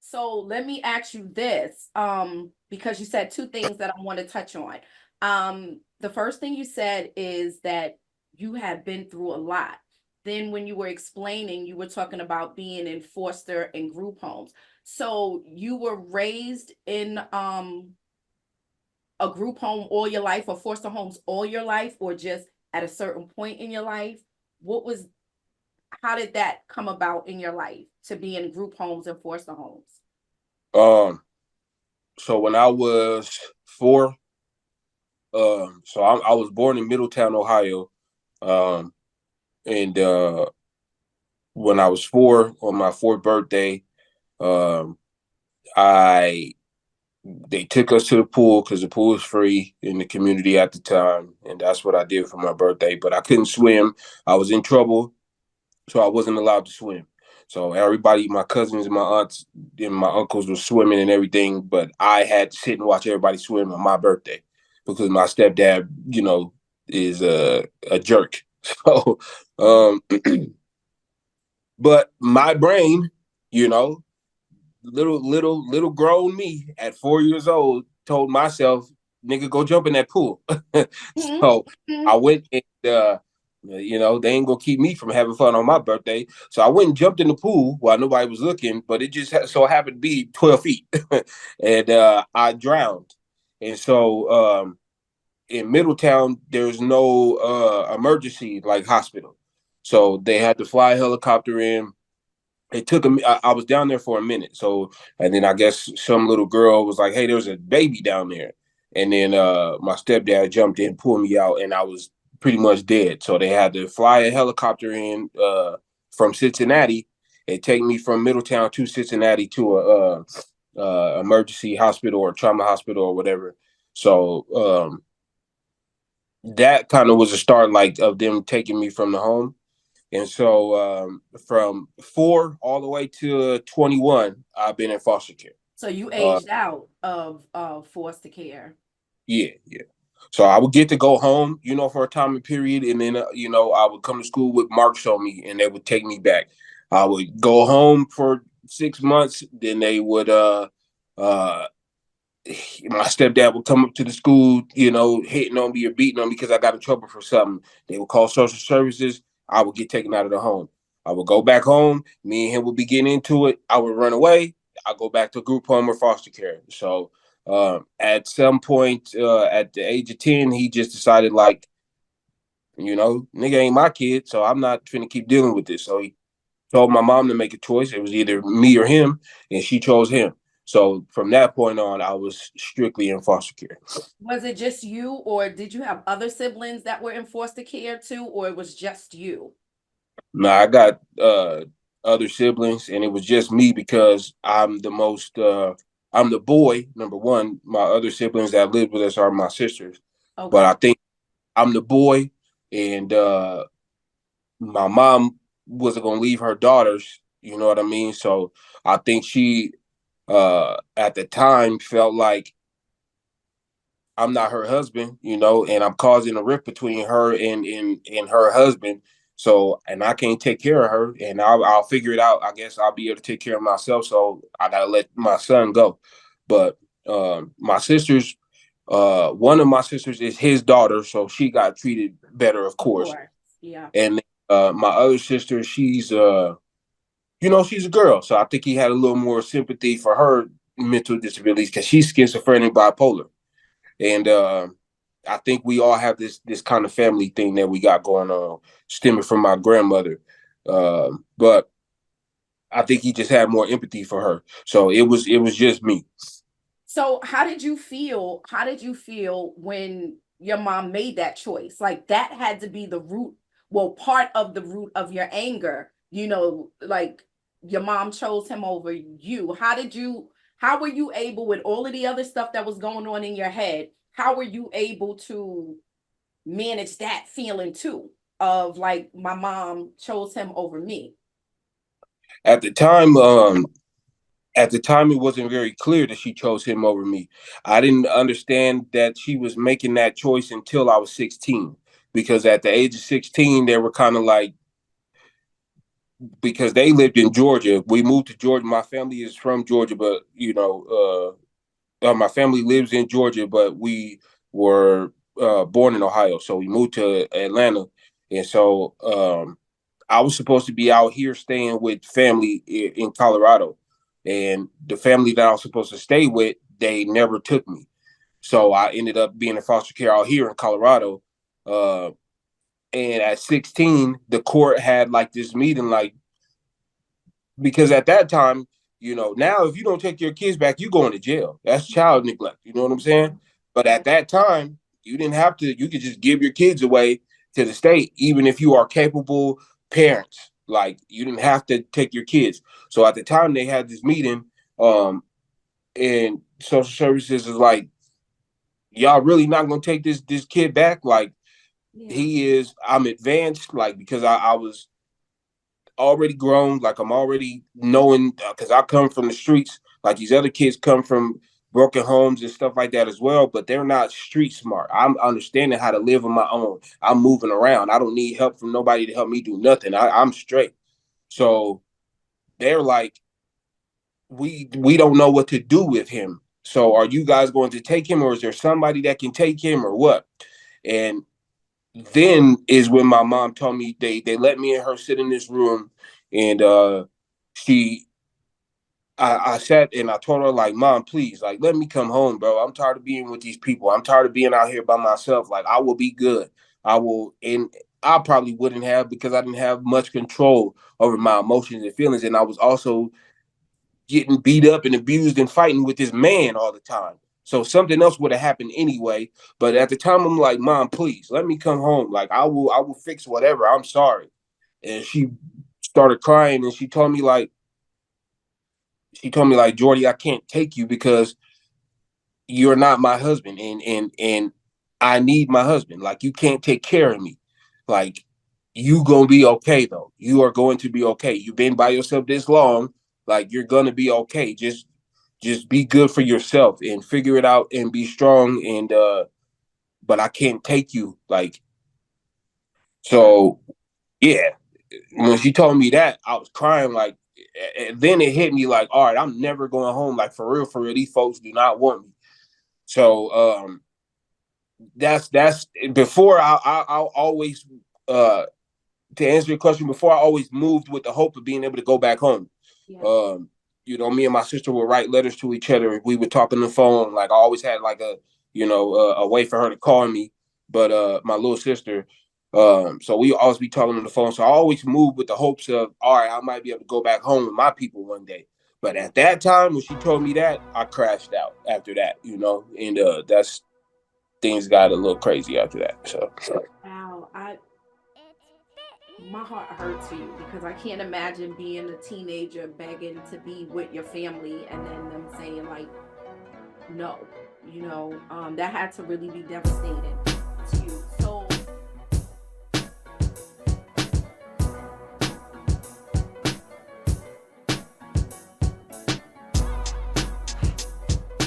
So let me ask you this, because you said two things that I want to touch on. The first thing you said is that you have been through a lot. Then when you were explaining, you were talking about being in foster and group homes. So you were raised in a group home all your life or foster homes all your life, or just at a certain point in your life? What was How did that come about in your life to be in group homes and foster homes? Um, so when I was 4, I was born in Middletown, Ohio, um, and when I was 4, on my fourth birthday, um, I they took us to the pool because the pool was free in the community at the time, and that's what I did for my birthday. But I couldn't swim; I was in trouble, so I wasn't allowed to swim. So everybody, my cousins and my aunts and my uncles were swimming and everything, but I had to sit and watch everybody swim on my birthday because my stepdad, is a jerk. So, um, but my brain, you know, little grown me at 4 years old told myself, "Nigga, go jump in that pool." Mm-hmm. So Mm-hmm. I went and they ain't gonna keep me from having fun on my birthday. So I went and jumped in the pool while nobody was looking, but it just so happened to be 12 feet, and I drowned. And so in Middletown, there's no emergency like hospital, so they had to fly a helicopter in. It took him. I was down there for a minute. So, and then I guess some little girl was like, "Hey, there's a baby down there," and then my stepdad jumped in, pulled me out, and I was pretty much dead. So they had to fly a helicopter in from Cincinnati and take me from Middletown to Cincinnati to a emergency hospital or trauma hospital or whatever. So that kind of was a start, like, of them taking me from the home. And so from 4 all the way to 21, I've been in foster care. So you Uh, aged out of foster care. yeah, yeah. So I would get to go home, for a time and period, and then I would come to school with marks on me, and they would take me back. I would go home for 6 months, then they would uh my stepdad would come up to the school, hitting on me or beating on me because I got in trouble for something. They would call social services. I would get taken out of the home. I would go back home. Me and him would be getting into it. I would run away. I go back to group home or foster care. So at some point, at the age of 10, he just decided, like, nigga ain't my kid, so I'm not finna keep dealing with this. So he told my mom to make a choice. It was either me or him, and she chose him. So from that point on, I was strictly in foster care. Was it just you, or did you have other siblings that were in foster care too, or it was just you? Now I got other siblings, and it was just me because I'm the boy. Number one, my other siblings that live with us are my sisters, but I Okay. think I'm the boy, and my mom wasn't gonna leave her daughters. You know what I mean? So I think she at the time felt like I'm not her husband, and I'm causing a rift between her and her husband. So, and I can't take care of her, and I'll figure it out. I guess I'll be able to take care of myself. So I gotta let my son go. But my sisters, one of my sisters is his daughter, so she got treated better, of Of course. course. Yeah. And my other sister, she's a girl, so I think he had a little more sympathy for her mental disabilities because she's schizophrenic bipolar. And I think we all have this kind of family thing that we got going on, stemming from my grandmother. But I think he just had more empathy for her, so it was just me. So how did you feel? How did you feel when your mom made that choice? Like that had to be the root, well, part of the root of your anger, like your mom chose him over you. How were you able, with all of the other stuff that was going on in your head, how were you able to manage that feeling too? Of like, my mom chose him over me. At the time, it wasn't very clear that she chose him over me. I didn't understand that she was making that choice until I was 16, because at the age of 16, they were kind of like, because they lived in Georgia. We moved to Georgia. My family is from Georgia, but my family lives in Georgia, but we were born in Ohio. So we moved to Atlanta, and so I was supposed to be out here staying with family in Colorado, and the family that I was supposed to stay with, they never took me. So I ended up being in foster care out here in Colorado. Uh, and at 16, the court had like this meeting, like, because at that time, now if you don't take your kids back, you going to jail. That's child neglect. You know what I'm saying? But at that time, you didn't have to. You could just give your kids away to the state, even if you are capable parents. Like, you didn't have to take your kids. So at the time, they had this meeting, and social services is like, y'all really not gonna take this kid back? Like, Yeah. he is. I'm advanced, like, because I was already grown. Like, I'm already knowing, because I come from the streets. Like, these other kids come from broken homes and stuff like that as well, but they're not street smart. I'm understanding how to live on my own. I'm moving around. I don't need help from nobody to help me do nothing. I'm straight. So they're like, we don't know what to do with him. So are you guys going to take him, or is there somebody that can take him, or what? And then is when my mom told me, they let me and her sit in this room, and she I sat and I told her, like, Mom, please, like, let me come home, bro. I'm tired of being with these people. I'm tired of being out here by myself. Like, I will be good. I will. And I probably wouldn't have, because I didn't have much control over my emotions and feelings, and I was also getting beat up and abused and fighting with this man all the time. So something else would have happened anyway. But at the time, I'm like, Mom, please let me come home. Like, I will fix whatever. I'm sorry. And she started crying, and she told me like, Jordy, I can't take you because you're not my husband, and I need my husband. Like, you can't take care of me. Like, you gonna be okay though. You are going to be okay. You've been by yourself this long. Like, you're gonna be okay. Just be good for yourself and figure it out and be strong. And but I can't take you. Like, so yeah. When she told me that, I was crying. Like, and then it hit me like, all right, I'm never going home. Like, for real, for real. These folks do not want me. So that's before I'll always, uh to answer your question, before I always moved with the hope of being able to go back home. Yeah. Me and my sister would write letters to each other. We would talk on the phone. Like, I always had like a way for her to call me. But my little sister, so we always be talking on the phone. So I always moved with the hopes of, all right, I might be able to go back home with my people one day. But at that time, when she told me that, I crashed out after that, and that's things got a little crazy after that. So Wow. My heart hurts for you because I can't imagine being a teenager begging to be with your family and then them saying like no. That had to really be devastating.